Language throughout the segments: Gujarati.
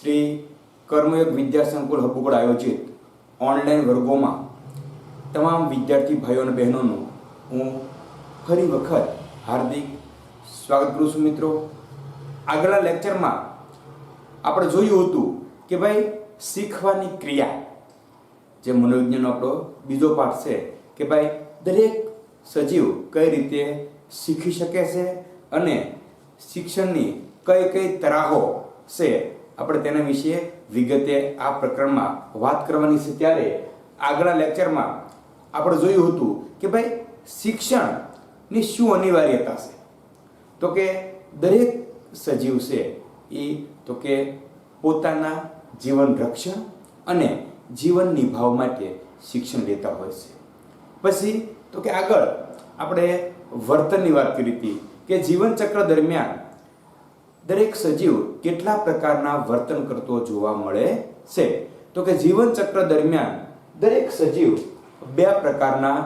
શ્રી કર્મયોગ વિદ્યા સંકુલ હબુગડ આયોજિત ઓનલાઈન વર્ગોમાં તમામ વિદ્યાર્થી ભાઈઓ અને બહેનોનું હું ફરી વખત હાર્દિક સ્વાગત કરું છું. મિત્રો, આગળના લેક્ચરમાં આપણે જોયું હતું કે ભાઈ શીખવાની ક્રિયા, જે મનોવિજ્ઞાનનો આપણો બીજો પાઠ છે કે ભાઈ દરેક સજીવ કઈ રીતે શીખી શકે છે અને શિક્ષણની કઈ કઈ તરાહો છે, આપણે તેના વિશે વિગતે આ પ્રકરણમાં વાત કરવાની છે. ત્યારે આગળના લેક્ચરમાં આપણે જોયું હતું કે ભાઈ શિક્ષણની શું અનિવાર્યતા છે, તો કે દરેક સજીવ છે એ તો કે પોતાના જીવન રક્ષણ અને જીવન નિભાવ માટે શિક્ષણ લેતા હોય છે. પછી તો કે આગળ આપણે વર્તનની વાત કરી હતી કે જીવન ચક્ર દરમિયાન દરેક સજીવ કેટલા પ્રકારના વર્તન કરતો જોવા મળે છે. તો કે જીવન ચક્ર દરમિયાન દરેક સજીવ બે પ્રકારના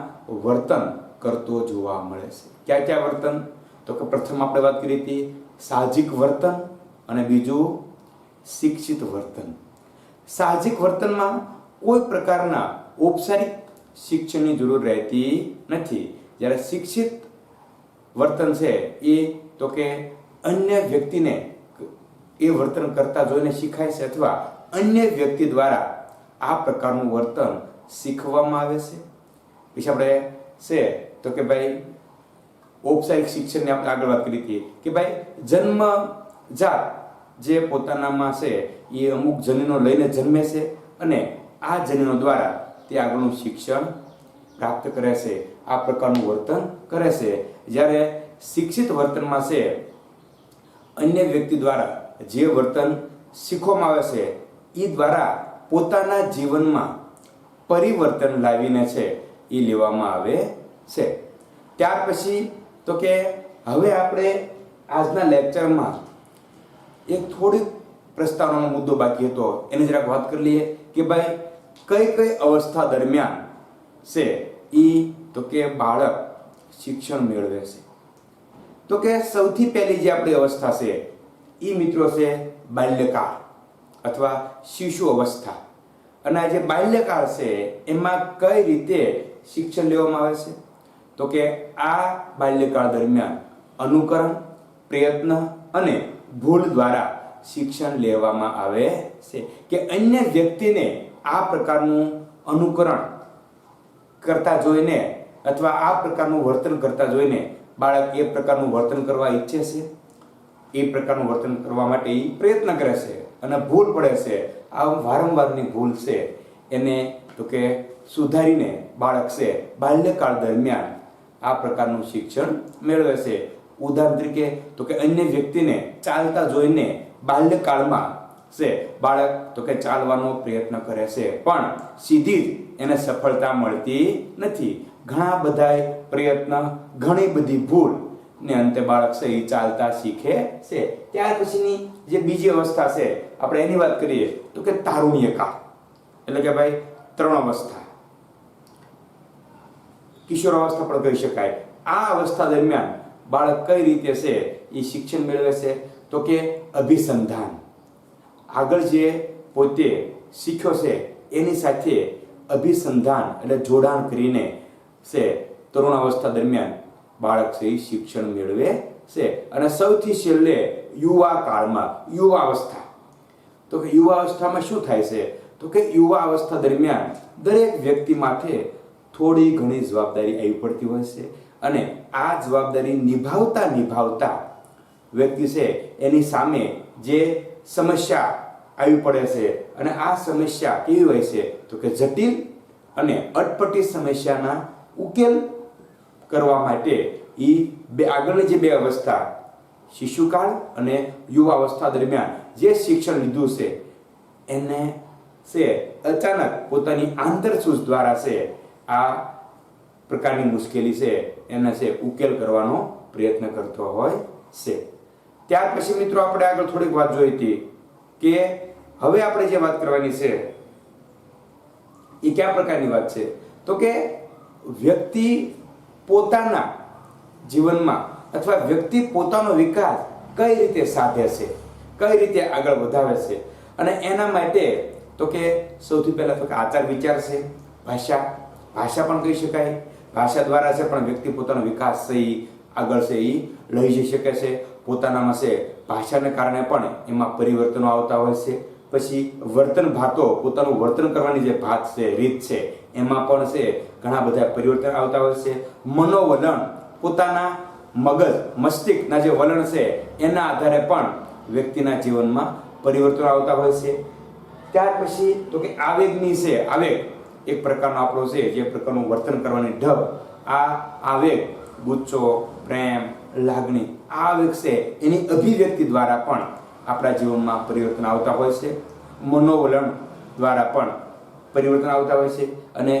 વર્તન કરતો જોવા મળે છે. કયા કયા વર્તન? તો કે પ્રથમ આપણે વાત કરી હતી સાહજિક વર્તન અને બીજું શિક્ષિત વર્તન. સાહજિક વર્તનમાં કોઈ પ્રકારના ઔપચારિક શિક્ષણની જરૂર રહેતી નથી, જ્યારે શિક્ષિત વર્તન છે એ તો કે અન્ય વ્યક્તિને એ વર્તન કરતા જોઈને શીખાય છે અથવા અન્ય વ્યક્તિ દ્વારા આ પ્રકારનું વર્તન શીખવામાં આવે છે. પછી આપણે છે તો કે ભાઈ ઔપચારિક શિક્ષણની આપણે આગળ વાત કરી હતી કે ભાઈ જન્મજાત જે પોતાનામાં છે એ અમુક જનીનો લઈને જન્મે છે અને આ જનીનો દ્વારા તે આગળનું શિક્ષણ પ્રાપ્ત કરે છે, આ પ્રકારનું વર્તન કરે છે. જ્યારે શિક્ષિત વર્તનમાં છે અન્ય વ્યક્તિ દ્વારા જે વર્તન શીખવામાં આવે છે એ દ્વારા પોતાના જીવનમાં પરિવર્તન લાવીને છે એ લેવામાં આવે છે. ત્યાર પછી તો કે હવે આપણે આજના લેક્ચરમાં એક થોડીક પ્રસ્તાવનાનો મુદ્દો બાકી હતો, એની જરાક વાત કરી લઈએ કે ભાઈ કઈ કઈ અવસ્થા દરમિયાન છે એ તો કે બાળક શિક્ષણ મેળવે છે. તો કે સૌથી પહેલી જે આપણી અવસ્થા છે એ મિત્રો છે બાલ્યકાળ અથવા શિશુ અવસ્થા. અને આ જે બાલ્યકાળ છે એમાં કઈ રીતે શિક્ષણ લેવામાં આવે છે? તો કે આ બાલ્યકાળ દરમિયાન અનુકરણ, પ્રયત્ન અને ભૂલ દ્વારા શિક્ષણ લેવામાં આવે છે. કે અન્ય વ્યક્તિને આ પ્રકારનું અનુકરણ કરતા જોઈને અથવા આ પ્રકારનું વર્તન કરતા જોઈને બાળક એ પ્રકારનું વર્તન કરવા ઈચ્છે છે, એ પ્રકારનું વર્તન કરવા માટે એ પ્રયત્ન કરે છે અને ભૂલ પડે છે. આ વારંવારની ભૂલ છે એને તો કે સુધારીને બાળક છે બાલ્યકાળ દરમિયાન આ પ્રકારનું શિક્ષણ મેળવે છે. ઉદાહરણ તરીકે તો કે અન્ય વ્યક્તિને ચાલતા જોઈને બાલ્યકાળમાં છે બાળક તો કે ચાલવાનો પ્રયત્ન કરે છે, પણ સીધી જ એને સફળતા મળતી નથી. ઘણા બધા પ્રયત્ન, ઘણી બધી ભૂલ ને અંતે બાળક છે એ ચાલતા શીખે છે. ત્યાર પછીની જે બીજી અવસ્થા છે આપણે એની વાત કરીએ તો કે તારુણ્યકાળ, એટલે કે ભાઈ 3 અવસ્થા, કિશોર અવસ્થા પણ કહી શકાય. આ અવસ્થા દરમિયાન બાળક કઈ રીતે છે એ શિક્ષણ મેળવે છે? તો કે અભિસંધાન, આગળ જે પોતે શીખ્યો છે એની સાથે અભિસંધાન એટલે જોડાણ કરીને છે તરુણ અવસ્થા દરમિયાન બાળક છે એ શિક્ષણ મેળવે છે. અને સૌથી છેલ્લે યુવા કાળમાં યુવા અવસ્થા. તો કે યુવા અવસ્થામાં શું થાય છે? તો કે યુવા અવસ્થા દરમિયાન દરેક વ્યક્તિ માથે થોડી ઘણી જવાબદારી આવી પડતી હોય છે અને આ જવાબદારી નિભાવતા વ્યક્તિ છે એની સામે જે સમસ્યા આવી પડે છે અને આ સમસ્યા કેવી હોય છે? તો કે જટિલ અને અટપટી સમસ્યાના ઉકેલ કરવા માટે એ આગળની જે બે અવસ્થા શિશુકાળ અને યુવા અવસ્થા દરમિયાન જે શિક્ષણ લીધું છે એને છે અચાનક પોતાની આંતરસૂઝ દ્વારા છે આ પ્રકારની મુશ્કેલી છે એને છે ઉકેલ કરવાનો પ્રયત્ન કરતો હોય છે. ત્યાર પછી મિત્રો આપણે આગળ થોડીક વાત જોઈ હતી કે હવે આપણે જે વાત કરવાની છે એ કયા પ્રકારની વાત છે? તો કે વ્યક્તિ પોતાના જીવનમાં અથવા વ્યક્તિ પોતાનો વિકાસ કઈ રીતે સાધે છે, કઈ રીતે આગળ વધાવે છે અને એના માટે તો કે સૌથી પહેલાં તો કે આચાર વિચાર છે, ભાષા પણ કહી શકાય. ભાષા દ્વારા છે પણ વ્યક્તિ પોતાનો વિકાસ છે એ આગળ છે એ લઈ જઈ શકે છે. પોતાનામાં છે ભાષાને કારણે પણ એમાં પરિવર્તનો આવતા હોય છે. પછી વર્તન ભાતો, પોતાનું વર્તન કરવાની જે ભાત છે, રીત છે, એમાં પણ છે ઘણા બધા પરિવર્તન આવતા હોય છે. મનોવલણ, પોતાના મસ્તિષ્કના જે વલણ છે એના આધારે પણ વ્યક્તિના જીવનમાં પરિવર્તન આવતા હોય છે. ત્યાર પછી તો કે આવેગની છે, આવેગ એક પ્રકારનો આપણો છે જે પ્રકારનું વર્તન કરવાની ઢબ, આ આવેગ, ગુસ્સો, પ્રેમ, લાગણી, આ આવેગ છે એની અભિવ્યક્તિ દ્વારા પણ આપણા જીવનમાં પરિવર્તન આવતા હોય છે. મનોવલણ દ્વારા પણ પરિવર્તન આવતા હોય છે. અને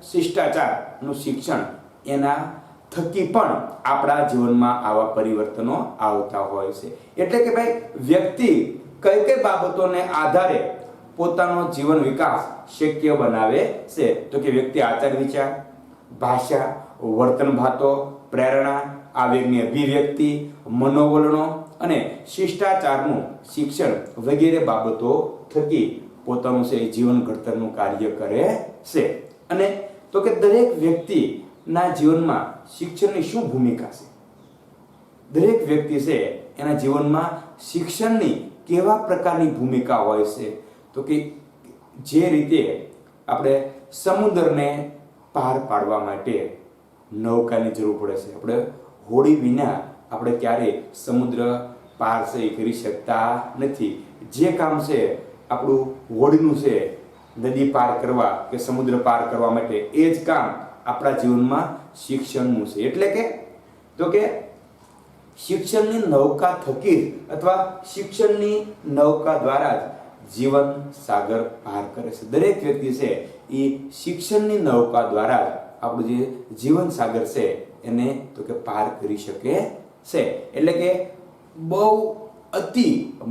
શિષ્ટાચારનું શિક્ષણ, એના થકી પણ આપણા જીવનમાં આવા પરિવર્તનો આવતા હોય છે. એટલે કે ભાઈ વ્યક્તિ કઈ કઈ બાબતોને આધારે પોતાનો જીવન વિકાસ શક્ય બનાવે છે? તો કે વ્યક્તિ આચાર વિચાર, ભાષા, વર્તન ભાતો, પ્રેરણા, આવેગની અભિવ્યક્તિ, મનોવલણો અને શિષ્ટાચારનું શિક્ષણ વગેરે બાબતો થકી પોતાનું છે જીવન ઘડતરનું કાર્ય કરે છે. અને તો કે દરેક વ્યક્તિના જીવનમાં શિક્ષણની શું ભૂમિકા છે? દરેક વ્યક્તિ છે એના જીવનમાં શિક્ષણની કેવા પ્રકારની ભૂમિકા હોય છે? તો કે જે રીતે આપણે સમુદ્રને પાર પાડવા માટે નૌકાની જરૂર પડે છે. આપણે હોડી વિના આપણે ક્યારેય સમુદ્ર પાર છે કરી શકતા નથી. જે કામ છે આપણું હોડીનું છે નદી પાર કરવા કે સમુદ્ર પાર કરવા માટે, એ જ કામ આપણા જીવનમાં શિક્ષણનું છે. એટલે કે તો કે શિક્ષણની નૌકા થકી અથવા શિક્ષણની નૌકા દ્વારા જ જીવન સાગર પાર કરે છે. દરેક વ્યક્તિ છે એ શિક્ષણની નૌકા દ્વારા જ આપણું જે જીવન સાગર છે એને તો કે પાર કરી શકે છે. એટલે કે બહુ અતિ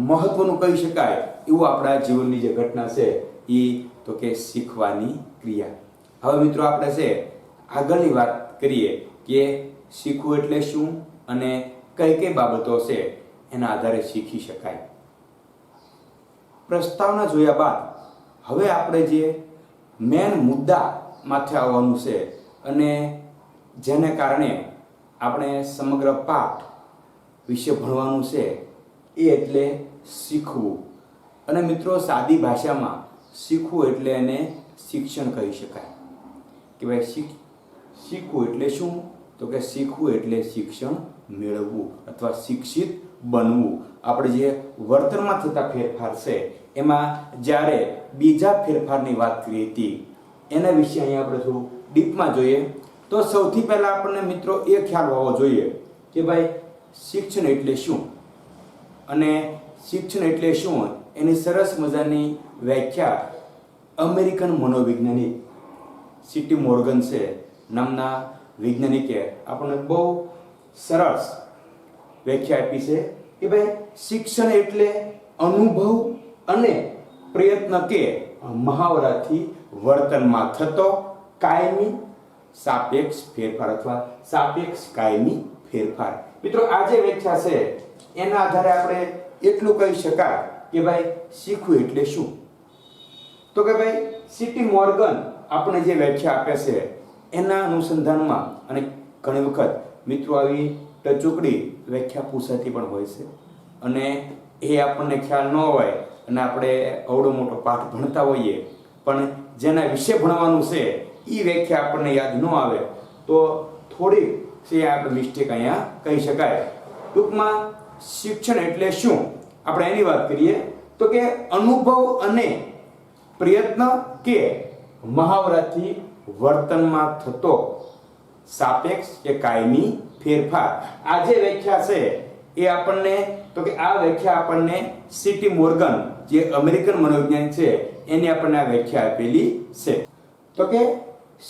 મહત્વનું કહી શકાય એવું આપણા જીવનની જે ઘટના છે એ તો કે શીખવાની ક્રિયા. હવે મિત્રો આપણે છે આગળની વાત કરીએ કે શીખવું એટલે શું અને કઈ કઈ બાબતો છે એના આધારે શીખી શકાય. પ્રસ્તાવના જોયા બાદ હવે આપણે જે મેન મુદ્દા માથે આવવાનું છે અને જેને કારણે આપણે સમગ્ર પાઠ વિશે ભણવાનું છે એ એટલે શીખવું. અને મિત્રો સાદી ભાષામાં શીખવું એટલે એને શિક્ષણ કહી શકાય. કે ભાઈ શીખવું એટલે શું? તો કે શીખવું એટલે શિક્ષણ મેળવવું અથવા શિક્ષિત બનવું. આપણે જે વર્તનમાં થતા ફેરફાર છે એમાં જ્યારે બીજા ફેરફારની વાત કરી હતી એના વિશે અહીંયા આપણે થોડું ડીપમાં જોઈએ તો સૌથી પહેલા આપણને મિત્રો એ ખ્યાલ હોવો જોઈએ કે ભાઈ શિક્ષણ એટલે શું અને શિક્ષણ એટલે શું એની સરસ મજાની વ્યાખ્યા અમેરિકન મનોવૈજ્ઞાનિક સીટી મોર્ગન છે નામના વૈજ્ઞાનિકે આપણને બહુ સરસ વ્યાખ્યા આપી છે કે ભાઈ શિક્ષણ એટલે અનુભવ અને પ્રયત્ન કે મહાવરાથી વર્તનમાં થતો કાયમી સાપેક્ષ ફેરફાર અથવા સાપેક્ષ કાયમી ફેરફાર. મિત્રો આ જે વ્યાખ્યા છે એના આધારે આપણે એટલું કહી શકાય કે ભાઈ શીખવું એટલે શું? તો કે ભાઈ સીટી મોર્ગન આપણે જે વ્યાખ્યા આપે છે એના અનુસંધાનમાં અને ઘણી વખત મિત્રો આવી ટચુકડી વ્યાખ્યા પૂછાતી પણ હોય છે અને એ આપણને ખ્યાલ ન હોય અને આપણે અવડો મોટો પાઠ ભણતા હોઈએ પણ જેના વિશે ભણવાનું છે એ વ્યાખ્યા આપણને યાદ ન આવે તો થોડી છે આપણે મિસ્ટેક અહીંયા કહી શકાય. ટૂંકમાં શિક્ષણ એટલે શું આપણે એની વાત કરીએ તો કે અનુભવ અને પ્રયત્ન કે મહાવરાથી વર્તનમાં થતો સાપેક્ષ કે કાયમી ફેરફાર. આ જે વ્યાખ્યા છે એ આપણને તો કે આ વ્યાખ્યા આપણને સીટી મોર્ગન જે અમેરિકન મનોવિજ્ઞાન છે એની આપણને આ વ્યાખ્યા આપેલી છે. તો કે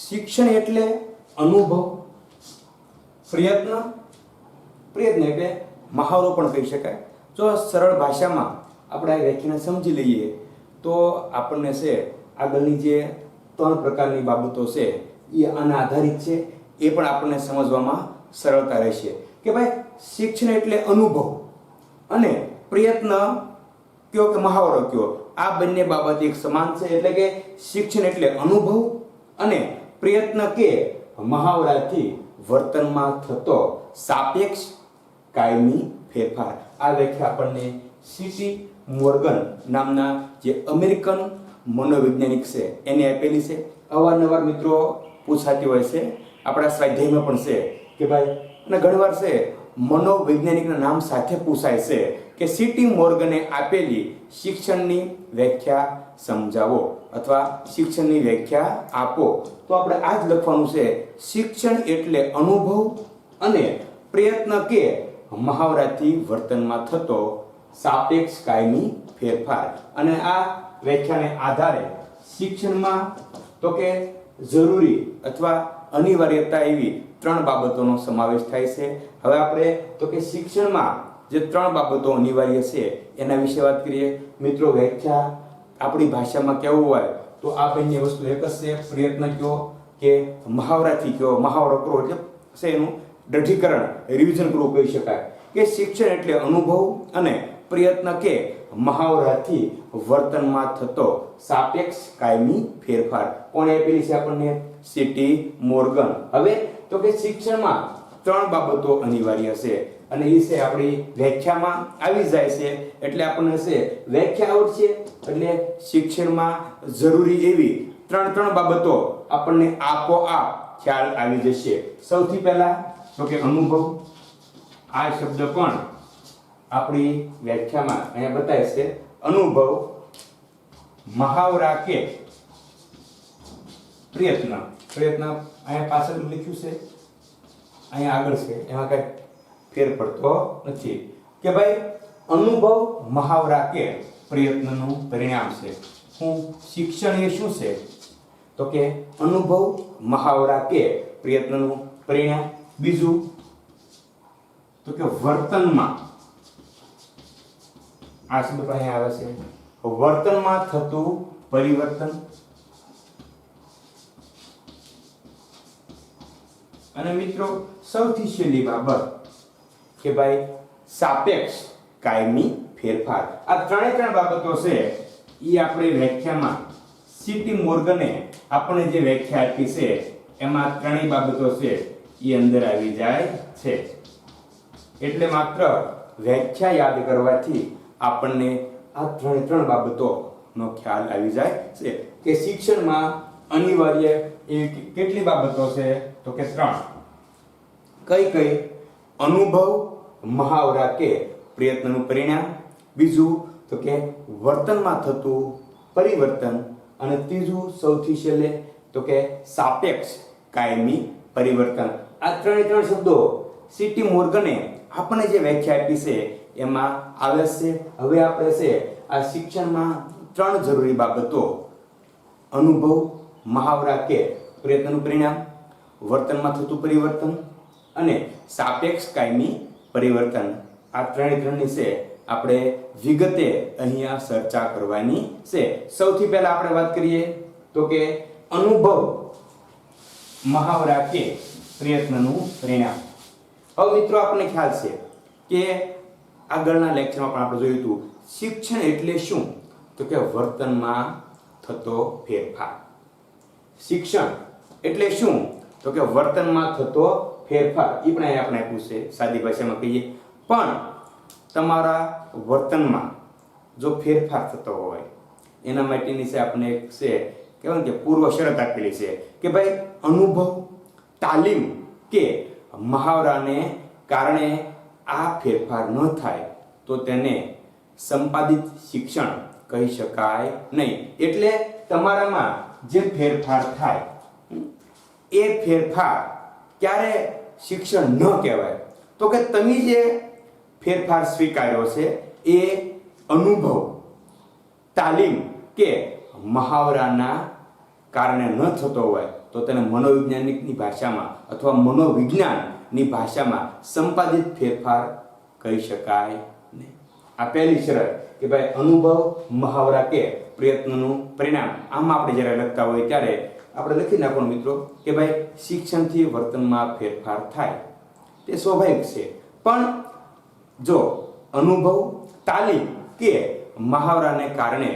શિક્ષણ એટલે અનુભવ, પ્રયત્ન એટલે મહાવરો પણ કહી શકાય. જો સરળ ભાષામાં આપણે આ વ્યાખ્યાને સમજી લઈએ તો આપણને છે આગળની જે 3 પ્રકારની બાબતો છે એ આના આધારિત છે એ પણ આપણને સમજવામાં સરળતા રહેશે કે ભાઈ શિક્ષણ એટલે અનુભવ અને પ્રયત્ન કયો કે મહાવરો કયો, આ બંને બાબત એક સમાન છે. એટલે કે શિક્ષણ એટલે અનુભવ અને પ્રયત્ન કે મહાવરાથી વર્તનમાં થતો સાપેક્ષ કાયમી ફેરફાર. આ વ્યાખ્યા આપણને સીટી મોર્ગન નામના જે અમેરિકન મનોવૈજ્ઞાનિક છે એને આપેલી છે. અવારનવાર મિત્રો પૂછાતી હોય છે, આપણા સ્વાધ્યાયમાં પણ છે કે ભાઈ, અને ઘણીવાર છે મનોવૈજ્ઞાનિકના નામ સાથે પૂછાય છે કે સીટી મોર્ગને આપેલી શિક્ષણની વ્યાખ્યા સમજાવો અથવા શિક્ષણની વ્યાખ્યા આપો. તો આપણે આ જ લખવાનું છે, શિક્ષણ એટલે અનુભવ અને પ્રયત્ન કે મહાવરાથી વર્તનમાં થતો સાપેક્ષ કાયમી ફેરફાર. અને આ વ્યાખ્યાને આધારે શિક્ષણમાં તો કે જરૂરી અથવા અનિવાર્યતા એવી 3 બાબતોનો સમાવેશ થાય છે. હવે આપણે તો કે શિક્ષણમાં જે 3 બાબતો અનિવાર્ય છે એના વિશે વાત કરીએ. મિત્રો વ્યાખ્યા આપણી ભાષામાં કેવું હોય તો આ બંને વસ્તુ એક જ છે. પ્રયત્ન કયો કે મહાવરાથી કયો, મહાવરો કરો એટલે છે એનું દઢીકરણ, રિવિઝન કરવું કહી શકાય કે શિક્ષણ એટલે અનુભવ અને પ્રયત્ન કે મહાવરાથી વર્તનમાં થતો સાપેક્ષ કાયમી ફેરફાર. કોણે આપેલી છે આપણને? CT Morgan. હવે તો કે શિક્ષણમાં 3 બાબતો અનિવાર્ય છે અને એ છે આપણી વ્યાખ્યામાં આવી જાય છે. એટલે આપણને છે વ્યાખ્યા આવડશે એટલે શિક્ષણમાં જરૂરી એવી 3 બાબતો આપણને આપોઆપ ખ્યાલ આવી જશે. સૌથી પહેલા તો કે અનુભવ. આ શબ્દ પણ આપણી વ્યાખ્યામાં અહીંયા બતાવે છે. અનુભવ, મહાવરા કે પ્રયત્ન. પ્રયત્ન અહીંયા પાછળ લખ્યું છે, અહીંયા આગળ છે, એમાં કઈ ફેર પડતો નથી કે ભાઈ અનુભવ, મહાવરા કે પ્રયત્નનું પરિણામ છે. હું શિક્ષણ એ શું છે તો કે અનુભવ, મહાવરા કે પ્રયત્નનું પરિણામ. બીજું તો કે વર્તનમાં, આ શબ્દ અહીંયા આવે છે, વર્તનમાં થતું પરિવર્તન. અને મિત્રો સૌથી છેલ્લી બાબત કે ભાઈ સાપેક્ષ કાયમી ફેરફાર. આ 3 બાબતો છે એ આપણે વ્યાખ્યામાં સીટી મોર્ગને આપણે જે વ્યાખ્યા આપી છે એમાં 3 બાબતો છે એ અંદર આવી જાય છે. એટલે માત્ર વ્યાખ્યા યાદ કરવાથી આપણને આ 3 બાબતોનો ખ્યાલ આવી જાય છે કે શિક્ષણમાં અનિવાર્ય એવી કેટલી બાબતો છે તો કે 3. કઈ? અનુભવ, મહાવરા કે પ્રયત્નનું પરિણામ. બીજું તો કે વર્તનમાં થતું પરિવર્તન. અને ત્રીજું સૌથી છેલ્લે તો કે સાપેક્ષ કાયમી પરિવર્તન. આ 3 શબ્દો સીટી મોર્ગને આપણને જે વ્યાખ્યા આપી છે એમાં આવે છે. હવે આપણે છે આ શિક્ષણમાં 3 જરૂરી બાબતો, અનુભવ, મહાવરા કે પ્રયત્નનું પરિણામ, વર્તનમાં થતું પરિવર્તન અને સાપેક્ષ કાયમી પરિવર્તન, આ 3ની છે આપણે વિગતે અહીંયા ચર્ચા કરવાની છે. સૌથી પહેલા આપણે વાત કરીએ તો કે અનુભવ, મહાવરા કે પ્રયત્નનું પરિણામ. હવે મિત્રો આપણને ખ્યાલ છે કે આગળના લેક્ચરમાં પણ આપણે જોયું હતું શિક્ષણ એટલે શું તો કે વર્તનમાં થતો ફેરફાર. શિક્ષણ એટલે શું તો કે વર્તનમાં થતો ફેરફાર. એ પણ અહીંયા આપણે આપ્યું છે, સાદી ભાષામાં કહીએ. પણ તમારા વર્તનમાં જો ફેરફાર થતો હોય એના માટેની છે આપણે એક છે કહેવાય કે પૂર્વ શરત આપેલી છે કે ભાઈ અનુભવ, તાલીમ કે મહાવરાને કારણે આ ફેરફાર ન થાય તો તેને સંપાદિત શિક્ષણ કહી શકાય નહીં. એટલે તમારામાં જે ફેરફાર થાય એ ફેરફાર ક્યારે શિક્ષણ ન કહેવાય તો કે તમે જે ફેરફાર સ્વીકાર્યો છે એ અનુભવ, તાલીમ કે મહાવરાના કારણે ન થતો હોય તો તેને મનોવૈજ્ઞાનિકની ભાષામાં અથવા મનોવિજ્ઞાનની ભાષામાં સંપાદિત ફેરફાર કહી શકાય નહીં. આ પહેલી શરત કે ભાઈ અનુભવ, મહાવરા કે પ્રયત્નનું પરિણામ. આમાં આપણે જ્યારે લખતા હોય ત્યારે આપણે લખી નાખવાનું મિત્રો કે ભાઈ શિક્ષણથી વર્તનમાં ફેરફાર થાય તે સ્વાભાવિક છે. પણ જો અનુભવ, તાલીમ કે મહાવરાને કારણે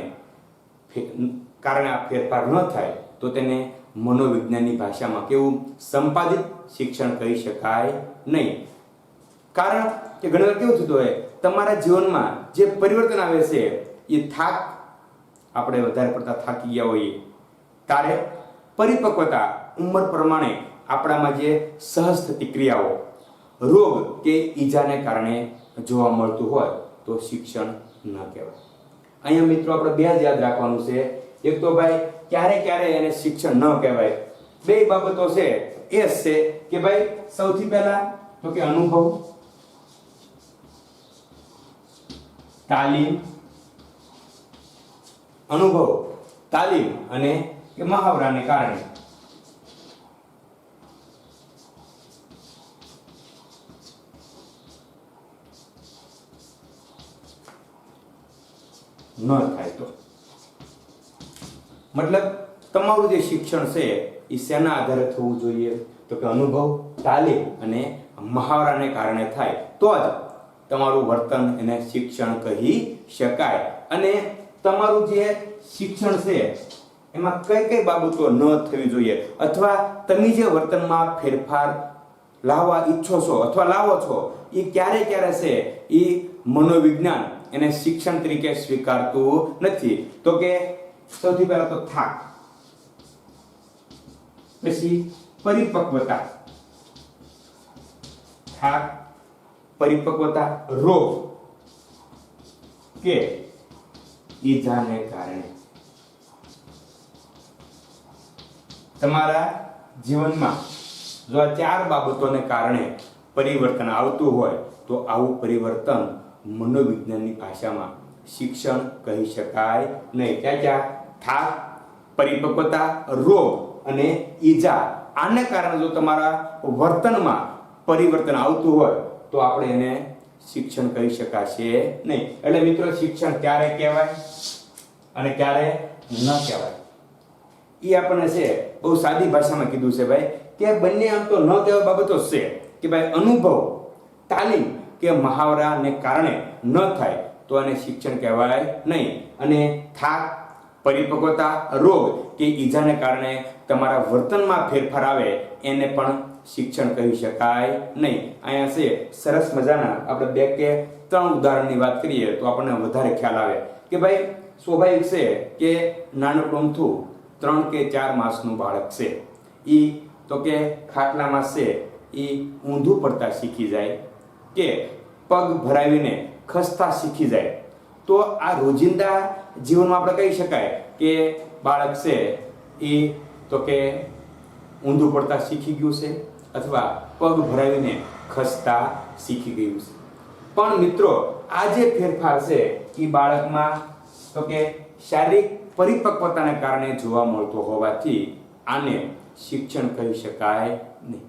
આ ફેરફાર ન થાય તો તેને મનોવિજ્ઞાનની ભાષામાં કેવું સંપાદિત શિક્ષણ કહી શકાય નહીં. કારણ કે ઘણી વાર કેવું થતું હોય, તમારા જીવનમાં જે પરિવર્તન આવે છે એ થાક, આપણે વધારે પડતા થાકી ગયા હોઈએ ત્યારે પરિપક્વતા, ઉંમર પ્રમાણે આપણામાં જે સહજ થતી ક્રિયાઓ, રોગ કે ઈજાને કારણે જોવા મળતું હોય તો શિક્ષણ ન કહેવાય. અહીંયા મિત્રો આપણે બે જ યાદ રાખવાનું છે. એક તો ભાઈ ક્યારે એને શિક્ષણ ન કહેવાય. બે બાબતો છે એ જ છે કે ભાઈ સૌથી પહેલા તો કે અનુભવ, તાલીમ, અને કે મહાવરાને કારણે. ન થાય તો મતલબ તમારું જે શિક્ષણ છે એ શેના આધારે થવું જોઈએ? તો કે અનુભવ, તાલીમ અને મહાવરાને કારણે થાય તો જ તમારું વર્તન એને શિક્ષણ કહી શકાય. અને તમારું જે શિક્ષણ છે એમાં કઈ બાબતો ન થવી જોઈએ, અથવા તમે જે વર્તનમાં ફેરફાર લાવવા ઈચ્છો છો અથવા લાવો છો એ ક્યારે છે એ મનોવિજ્ઞાન એને શિક્ષણ તરીકે સ્વીકારતું નથી. તો કે સૌથી પહેલા તો થાક, પછી પરિપક્વતા, રોગ કે ઈજાને કારણે. તમારા જીવનમાં જો આ ચાર બાબતોને કારણે પરિવર્તન આવતું હોય તો આવું પરિવર્તન મનોવિજ્ઞાનની ભાષામાં શિક્ષણ કહી શકાય નહીં. ક્યાં? થાક, પરિપક્વતા, રોગ અને ઈજા. આને કારણે જો તમારા વર્તનમાં પરિવર્તન આવતું હોય તો આપણે એને શિક્ષણ કહી શકાશે નહીં. એટલે મિત્રો શિક્ષણ ક્યારે કહેવાય અને ક્યારે ન કહેવાય એ આપણને છે બહુ સાદી ભાષામાં કીધું છે ભાઈ, કે બંને આમ તો ન કહેવા બાબતો છે કે ભાઈ અનુભવ, તાલીમ કે મહાવરાને કારણે ન થાય તો એને શિક્ષણ કહેવાય નહીં. અને થાક, પરિપક્વતા, રોગ કે ઈજાને કારણે તમારા વર્તનમાં ફેરફાર આવે એને પણ શિક્ષણ કહી શકાય નહીં. અહીંયા છે સરસ મજાના આપણે 2 કે 3 ઉદાહરણની વાત કરીએ તો આપણને વધારે ખ્યાલ આવે કે ભાઈ સ્વાભાવિક છે કે નાનકડું અમથું 3 કે 4 માસનું બાળક છે એ તો કે ખાટલામાં છે એ ઊંધું પડતા શીખી જાય કે પગ ભરાવીને ખસતા શીખી જાય તો આ રોજિંદા જીવનમાં આપણે કહી શકાય કે બાળક છે એ તો કે ઊંધું પડતા શીખી ગયું છે અથવા પગ ભરાવીને ખસતા શીખી ગયું છે. પણ મિત્રો આ જે ફેરફાર છે એ બાળકમાં તો કે શારીરિક પરિપક્વતાને કારણે જોવા મળતો હોવાથી આને શિક્ષણ કહી શકાય નહીં.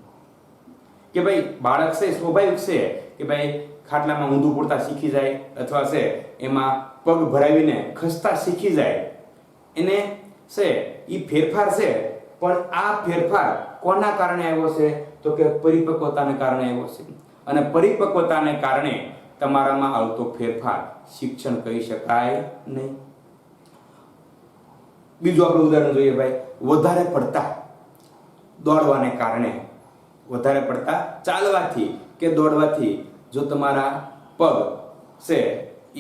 કે ભાઈ બાળક છે સ્વાભાવિક છે કે ભાઈ ખાટલામાં ઊંધું પડતા શીખી જાય અથવા છે એમાં પગ ભરાવીને ખસતા શીખી જાય, એને છે એ ફેરફાર છે. પણ આ ફેરફાર કોના કારણે આવ્યો છે? તો કે પરિપક્વતાને કારણે આવ્યો છે. અને પરિપક્વતાને કારણે તમારામાં આવતો ફેરફાર શિક્ષણ કહી શકાય નહીં. બીજું આપણે ઉદાહરણ જોઈએ ભાઈ, વધારે પડતા દોડવાને કારણે, વધારે પડતા ચાલવાથી કે દોડવાથી જો તમારા પગ છે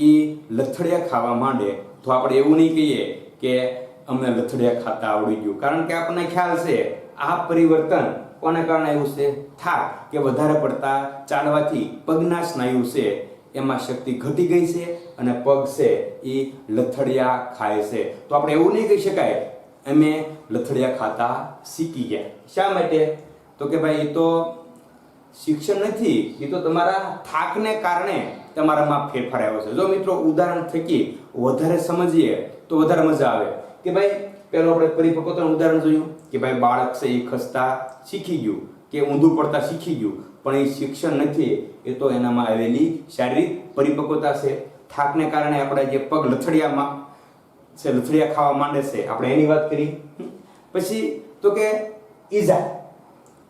એ લથડિયા ખાવા માંડે તો આપણે એવું નહીં કહીએ કે અમને લથડિયા ખાતા આવડી ગયું, કારણ કે આપણને ખ્યાલ છે આ પરિવર્તન કોને કારણે આવ્યું છે? થાક કે વધારે પડતા ચાલવાથી પગના સ્નાયુ છે એમાં શક્તિ ઘટી ગઈ છે અને પગ છે એ લથડિયા ખાય છે. તો આપણે એવું નહીં કહી શકાય અમે લથડિયા ખાતા શીખી ગયા. શા માટે? તો કે ભાઈ એ તો શિક્ષણ નથી, એ તો તમારા થાકને કારણે તમારામાં ફેરફાર આવ્યો છે. જો મિત્રો ઉદાહરણ થકી વધારે સમજીએ તો વધારે મજા આવે કે ભાઈ પહેલો આપણે પરિપક્વતાનું ઉદાહરણ જોયું કે ભાઈ બાળક છે એ ખસતા શીખી ગયું કે ઊંધું પડતા શીખી ગયું, પણ એ શિક્ષણ નથી, એ તો એનામાં આવેલી શારીરિક પરિપક્વતા છે. થાકને કારણે આપણે જે પગ લથડિયા ખાવા માંડે છે આપણે એની વાત કરી. પછી તો કે ઈજા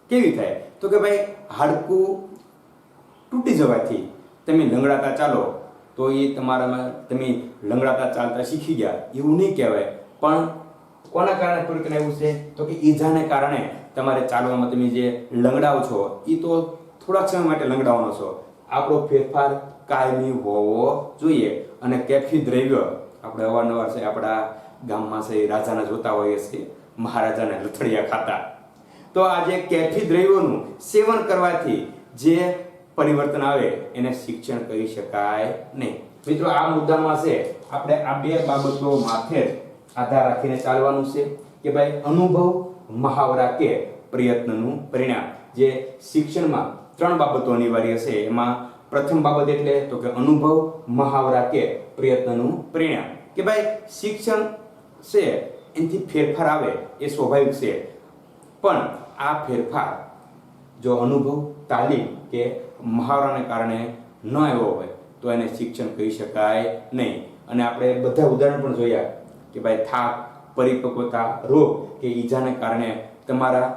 કેવી થાય? તો કે ભાઈ હાડકું તૂટી જવાથી તમે લંગડાતા ચાલો તો એ તમારામાં તમે લંગડાતા ચાલતા શીખી ગયા એવું નહીં કહેવાય. પણ કોના કારણે પરિવર્તન આવ્યું છે? તો કે ઈજાને કારણે તમારે ચાલવામાં તમે જે લંગડાવ છો એ તો થોડાક સમય માટે લંગડાવવાનો છો. આપણો ફેરફાર કાયમી હોવો જોઈએ. અને કેફી દ્રવ્ય આપણે અવારનવાર છે આપણા ગામમાં છે રાજાને જોતા હોઈએ છીએ, મહારાજાને લથડિયા ખાતા. તો આ જે કેફી દ્રવ્યોનું સેવન કરવાથી જે પરિવર્તન આવે એને શિક્ષણ કહી શકાય નહીં. મિત્રો આ મુદ્દામાં છે આપણે આ બે બાબતો માથે આધાર રાખીને ચાલવાનું છે કે ભાઈ અનુભવ, મહાવરા કે પ્રયત્નનું પરિણામ. જે શિક્ષણમાં 3 બાબતો અનિવાર્ય છે એમાં પ્રથમ બાબત એટલે તો કે અનુભવ, મહાવરા કે પ્રયત્નનું પરિણામ. કે ભાઈ શિક્ષણ છે એનાથી ફેરફાર આવે એ સ્વાભાવિક છે, પણ આ ફેરફાર જો અનુભવ, તાલીમ કે મહાવરાને કારણે ન આવ્યો હોય તો એને શિક્ષણ કહી શકાય નહીં. અને આપણે બધા ઉદાહરણ પણ જોયા કે ભાઈ થાક, પરિપક્વતા, રોગ કે ઈજાને કારણે તમારા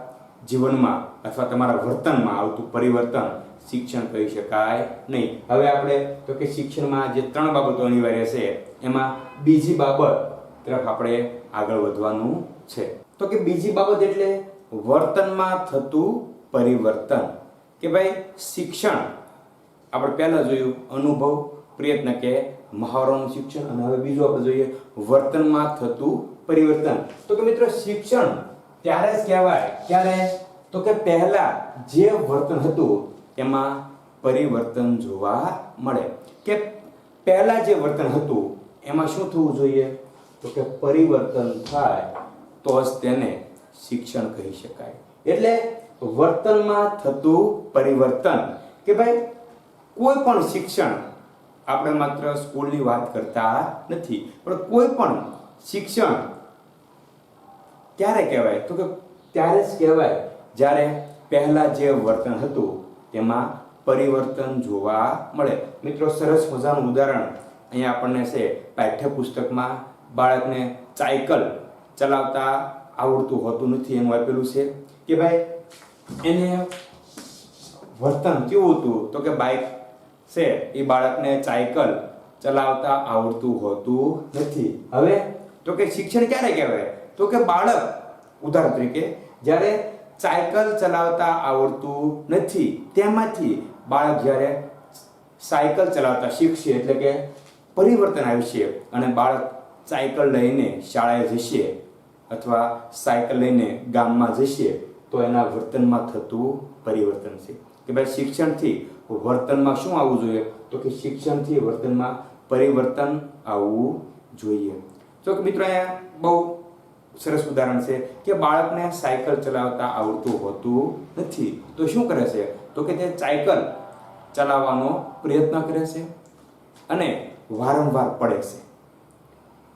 જીવનમાં અથવા તમારા વર્તનમાં આવતું પરિવર્તન શિક્ષણ કહી શકાય નહીં. હવે આપણે તો કે શિક્ષણમાં જે 3 બાબતો અનિવાર્ય છે એમાં બીજી બાબત તરફ આપણે આગળ વધવાનું છે. તો કે બીજી બાબત એટલે વર્તનમાં થતું પરિવર્તન. કે ભાઈ શિક્ષણ આપણે પહેલા જોયું અનુભવ, પ્રયત્ન કે મહાવરાનું શિક્ષણ, અને હવે બીજું આપણે જોઈએ વર્તનમાં થતું પરિવર્તન. તો કે મિત્રો શિક્ષણ ત્યારે જ કહેવાય ક્યારે? તો કે પહેલા જે વર્તન હતું એમાં પરિવર્તન જોવા મળે. કે પહેલા જે વર્તન હતું એમાં શું થવું જોઈએ? તો કે પરિવર્તન થાય તો જ તેને શિક્ષણ કહી શકાય. એટલે વર્તનમાં થતું પરિવર્તન. કે ભાઈ કોઈ પણ શિક્ષણ, આપણે માત્ર સ્કૂલની વાત કરતા નથી, પણ કોઈ પણ શિક્ષણ ક્યારે કહેવાય? તો કે ત્યારે જ કહેવાય જ્યારે પહેલા જે વર્તન હતું તેમાં પરિવર્તન જોવા મળે. મિત્રો સરસ મજાનું ઉદાહરણ અહીંયા આપણને છે પાઠ્યપુસ્તકમાં બાળકને સાયકલ ચલાવતા આવડતું હોતું નથી એનું આપેલું છે કે ભાઈ એને વર્તન કેવું હતું? તો કે બાઇક છે એ બાળકને સાયકલ ચલાવતા આવડતું હોતું નથી. હવે તો કે શિક્ષણ ક્યારે કહેવાય? તો કે બાળક ઉદાહરણ તરીકે જ્યારે સાયકલ ચલાવતા આવડતું નથી તેમાંથી બાળક જ્યારે સાયકલ ચલાવતા શીખશે એટલે કે પરિવર્તન આવશે અને બાળક સાયકલ લઈને શાળાએ જશે અથવા સાયકલ લઈને ગામમાં જશે તો એના વર્તનમાં થતું પરિવર્તન છે. કે ભાઈ શિક્ષણથી વર્તનમાં શું આવવું જોઈએ? તો કે શિક્ષણથી વર્તનમાં પરિવર્તન આવવું જોઈએ. તો કે મિત્રો અહીંયા બહુ સરસ ઉદાહરણ છે કે બાળકને સાયકલ ચલાવતા આવડતું હોતું નથી તો શું કરે છે? તો કે તે સાયકલ ચલાવવાનો પ્રયત્ન કરે છે અને વારંવાર પડે છે,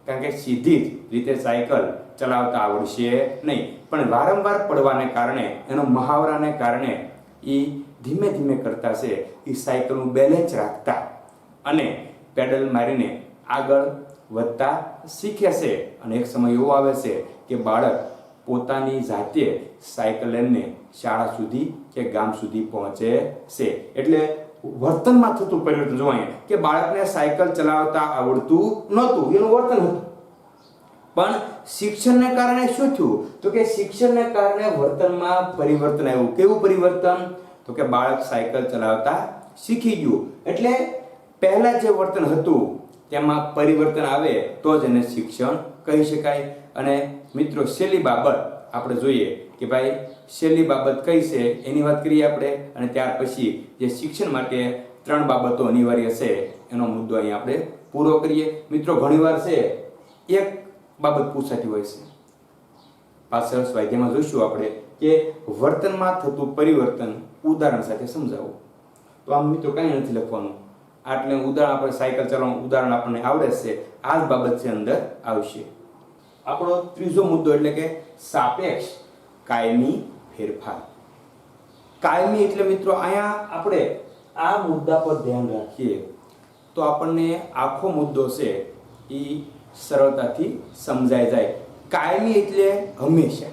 કારણ કે સીધી જ રીતે સાયકલ ચલાવતા આવડશે નહીં, પણ વારંવાર પડવાને કારણે, એનો મહાવરાને કારણે એ ધીમે ધીમે કરતા છે એ સાયકલનું બેલેન્સ રાખતા અને પેડલ મારીને આગળ વધતા શીખે છે. અને એક સમય એવો આવે છે કે બાળક પોતાની જાતે સાયકલ લઈને શાળા સુધી કે ગામ સુધી પહોંચે છે. એટલે વર્તનમાં થતું પરિવર્તન જોઈએ કે બાળકને સાયકલ ચલાવતા આવડતું નહોતું, એનું વર્તન હતું, પણ શિક્ષણને કારણે શું થયું? તો કે શિક્ષણને કારણે વર્તનમાં પરિવર્તન આવ્યું. કેવું પરિવર્તન? તો કે બાળક સાયકલ ચલાવતા શીખી ગયું. એટલે પહેલા જે વર્તન હતું તેમાં પરિવર્તન આવે તો જ એને શિક્ષણ કહી શકાય. અને મિત્રો છેલ્લી બાબત આપણે જોઈએ કે ભાઈ છેલ્લી બાબત કઈ છે એની વાત કરીએ આપણે, અને ત્યાર પછી જે શિક્ષણ માટે 3 બાબતો અનિવાર્ય છે એનો મુદ્દો અહીં આપણે પૂરો કરીએ. મિત્રો ઘણીવાર છે એક બાબત પૂછાતી હોય છે, પાછળ સ્વાધ્યાયમાં જોઈશું આપણે કે વર્તનમાં થતું પરિવર્તન ઉદાહરણ સાથે સમજાવો. તો આમ મિત્રો કંઈ નથી લખવાનું, આટલે ઉદાહરણ આપણે સાયકલ ચલાવવાનું ઉદાહરણ આપણને આવડે છે, આ જ બાબત છે અંદર આવશે. આપણો ત્રીજો મુદ્દો એટલે કે સાપેક્ષ કાયમી ફેરફાર. કાયમી એટલે મિત્રો અહીંયા આપણે આ મુદ્દા પર ધ્યાન રાખીએ તો આપણને આખો મુદ્દો છે એ સરળતાથી સમજાઈ જાય. કાયમી એટલે હંમેશા,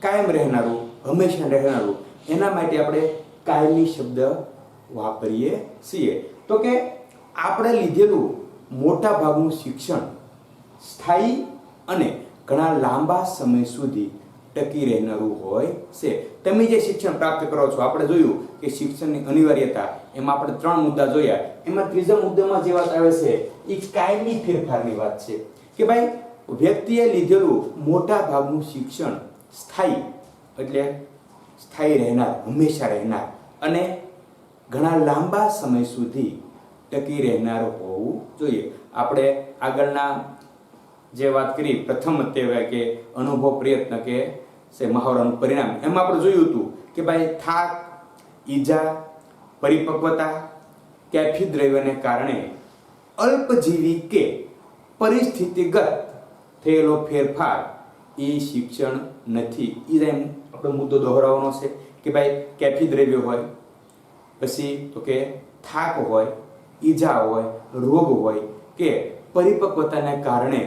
કાયમ રહેનારું, હંમેશા રહેનારું, એના માટે આપણે કાયમી શબ્દ વાપરીએ છીએ. તો કે આપણે લીધેલું મોટા ભાગનું શિક્ષણ સ્થાયી અને ઘણા લાંબા સમય સુધી ટકી રહેનારું હોય છે. તમે જે શિક્ષણ પ્રાપ્ત કરો છો, આપણે જોયું કે શિક્ષણની અનિવાર્યતા, એમાં આપણે 3 મુદ્દા જોયા. એમાં ત્રીજા મુદ્દામાં જે વાત આવે છે એ કાયમી ફેરફારની વાત છે કે ભાઈ વ્યક્તિએ લીધેલું મોટા ભાગનું શિક્ષણ સ્થાયી એટલે સ્થાયી રહેનાર, હંમેશા રહેનાર અને ઘણા લાંબા સમય સુધી ટકી રહેનાર હોવું જોઈએ. આપણે આગળના જે વાત કરી પ્રથમ અધ્યાય કે અનુભવ પ્રયત્ન કે મહાવરાનું પરિણામ, એમાં આપણે જોયું હતું કે ભાઈ થાક, ઈજા, પરિપક્વતા, કેફી દ્રવ્યને કારણે અલ્પજીવી કે પરિસ્થિતિગત થયેલો ફેરફાર એ શિક્ષણ નથી. એ આપણો મુદ્દો દોહરાવવાનો છે કે ભાઈ કેફી દ્રવ્ય હોય, પછી તો કે થાક હોય, ઈજા હોય, રોગ હોય કે પરિપક્વતાને કારણે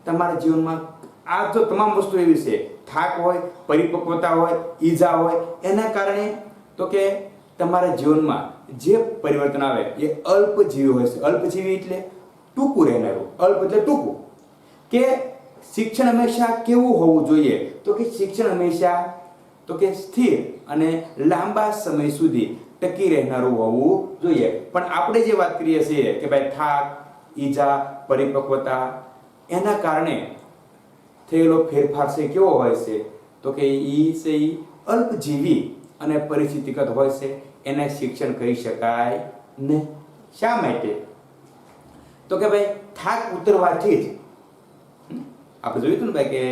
તમારા જીવનમાં આ તો તમામ વસ્તુ એવી છે, થાક હોય, પરિપક્વતા હોય, ઈજા હોય, એના કારણે તો કે તમારા જીવનમાં જે પરિવર્તન આવે એ અલ્પજીવી હોય છે. અલ્પજીવી એટલે ટૂંકું રહેનારું. અલ્પ એટલે ટૂંકું. કે શિક્ષણ હંમેશા કેવું હોવું જોઈએ? તો કે શિક્ષણ હંમેશા તો કે સ્થિર અને લાંબા સમય સુધી ટકી રહેનારું હોવું જોઈએ. પણ આપણે જે વાત કરીએ છીએ કે ભાઈ થાક, ઈજા, પરિપક્વતા, એના કારણે થયેલો ફેરફાર છે કેવો હોય છે? તો કે એ અલ્પજીવી અને પરિસ્થિતિગત હોય છે. એને શિક્ષણ કહી શકાય નહીં. શા માટે? તો કે ભાઈ થાક ઉતરવાથી જ આપણે જોયું હતું ને ભાઈ કે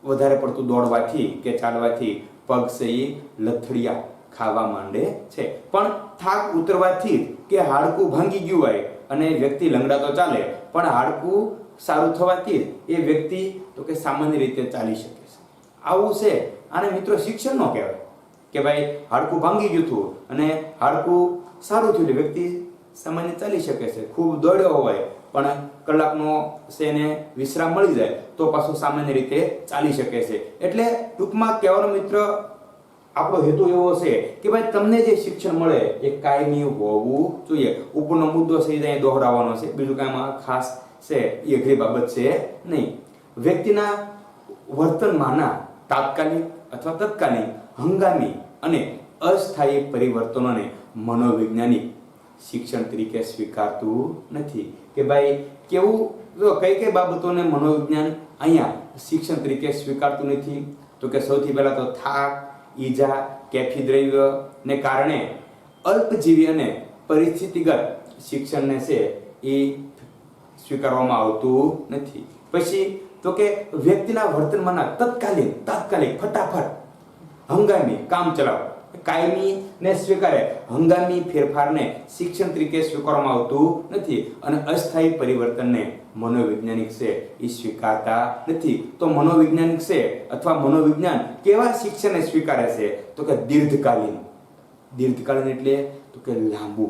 વધારે પડતું દોડવાથી કે ચાલવાથી પગ છે એ લથડિયા ખાવા માંડે છે. પણ થાક ઉતરવાથી કે હાડકું ભાંગી ગયું હોય અને વ્યક્તિ લંગડાતો ચાલે, પણ હાડકું સારું થવાથી એ વ્યક્તિ તો કે સામાન્ય રીતે ચાલી શકે છે. આવું છે. આને મિત્રો શિક્ષણ ન કહેવાય કે ભાઈ હાડકું ભાંગી ગયું હતું અને હાડકું સારું થયું, વ્યક્તિ સામાન્ય ચાલી શકે છે. ખૂબ દોડ્યો હોય પણ કલાકનો છે એને વિશ્રામ મળી જાય તો પાછું સામાન્ય રીતે ચાલી શકે છે. એટલે ટૂંકમાં કહેવાનો મિત્ર આપણો હેતુ એવો છે કે ભાઈ તમને જે શિક્ષણ મળે એ કાયમી હોવું જોઈએ. ઉપરનો મુદ્દો છે એ દોહરાવવાનો છે, બીજું કાંઈમાં ખાસ છે એ અઘરી બાબત છે નહીં. વ્યક્તિના વર્તનમાંના તાત્કાલિક અથવા તત્કાલીન, હંગામી અને અસ્થાયી પરિવર્તનોને મનોવૈજ્ઞાનિક શિક્ષણ તરીકે સ્વીકારતું નથી. કે ભાઈ કેવું, કઈ કઈ બાબતોને મનોવિજ્ઞાન અહીંયા શિક્ષણ તરીકે સ્વીકારતું નથી? તો કે સૌથી પહેલા તો થાક, ઈજા, કેફી દ્રવ્ય ને કારણે અલ્પજીવી અને પરિસ્થિતિગત શિક્ષણને છે એ સ્વીકારવામાં આવતું નથી. પછી તો કે વ્યક્તિના વર્તનમાંના તાત્કાલિક ફટાફટ હંગામી કામ ચલાવ, કાયમી ને સ્વીકારે, હંગામી ફેરફારને શિક્ષણ તરીકે સ્વીકારવામાં આવતું નથી. અને અસ્થાયી પરિવર્તનને મનોવૈજ્ઞાનિક છે એ સ્વીકારતા નથી. તો મનોવૈજ્ઞાનિક છે અથવા મનોવિજ્ઞાન કેવા શિક્ષણને સ્વીકારે છે? તો કે દીર્ઘકાલીન એટલે તો કે લાંબુ.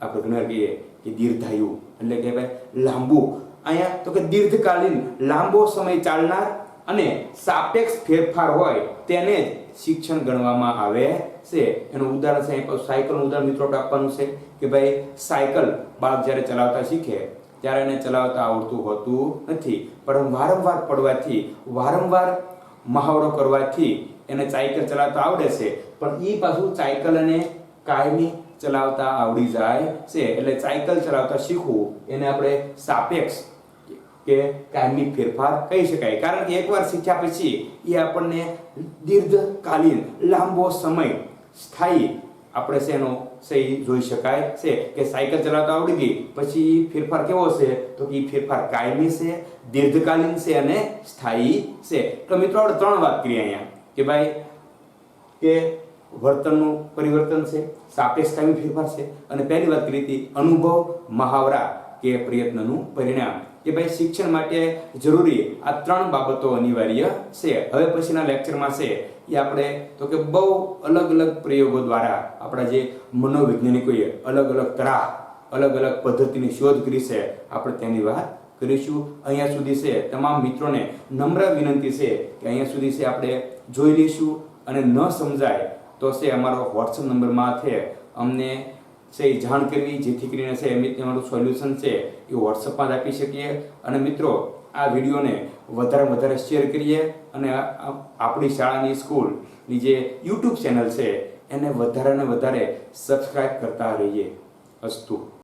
આપણે ઘણા કહીએ કે દીર્ઘાયુ એટલે કે ભાઈ લાંબુ. અહીંયા તો કે દીર્ઘકાલીન, લાંબો સમય ચાલનાર અને સાપેક્ષ ફેરફાર હોય તેને જ શિક્ષણ ગણવામાં આવે છે. એનું ઉદાહરણ છે સાયકલનું ઉદાહરણ મિત્રો આપવાનું છે કે ભાઈ સાયકલ બાળક જ્યારે ચલાવતા શીખે ત્યારે એને ચલાવતા આવડતું હોતું નથી, પણ વારંવાર પડવાથી, વારંવાર મહાવરો કરવાથી એને સાયકલ ચલાવતા આવડે છે. પણ એ પાછું સાયકલ અને કાયમી ચલાવતા આવડી જાય છે. એટલે સાયકલ ચલાવતા શીખવું એને આપણે સાપેક્ષ કે કાયમી ફેરફાર કહી શકાય. કારણ કે એકવાર શીખ્યા પછી એ આપણને દીર્ઘકાલીન, લાંબો સમય સ્થાયી આપણે છે એનો સહી જોઈ શકાય છે કે સાયકલ ચલાવતા આવડી ગઈ પછી ફેરફાર કેવો છે? તો કે ફેરફાર કાયમી છે, દીર્ઘકાલીન છે અને સ્થાયી છે. તો મિત્રો આપણે 3 વાત કરી અહીંયા કે ભાઈ કે વર્તનનું પરિવર્તન છે, સાપેક્ષ કાયમી ફેરફાર છે, અને પહેલી વાત કરી હતી અનુભવ, મહાવરા કે પ્રયત્નનું પરિણામ. કે ભાઈ શિક્ષણ માટે જરૂરી આ 3 બાબતો અનિવાર્ય છે. હવે પછીના લેક્ચરમાં છે એ આપણે તો કે બહુ અલગ અલગ પ્રયોગો દ્વારા આપણા જે મનોવૈજ્ઞાનિકોએ અલગ અલગ પદ્ધતિની શોધ કરી છે, આપણે તેની વાત કરીશું. અહીંયા સુધી છે તમામ મિત્રોને નમ્ર વિનંતી છે કે અહીંયા સુધી છે આપણે જોઈ લઈશું, અને ન સમજાય તો છે અમારો WhatsApp નંબરમાં છે અમને છે એ જાણ કરવી, જેથી કરીને છે એમ તમારું સોલ્યુશન છે એ વોટ્સઅપમાં જ આપી શકીએ. અને મિત્રો આ વિડીયોને વધારે વધારે શેર કરીએ અને આપણી શાળાની સ્કૂલની જે યુટ્યુબ ચેનલ છે એને વધારે ને વધારે સબસ્ક્રાઈબ કરતા રહીએ. અસ્તુ.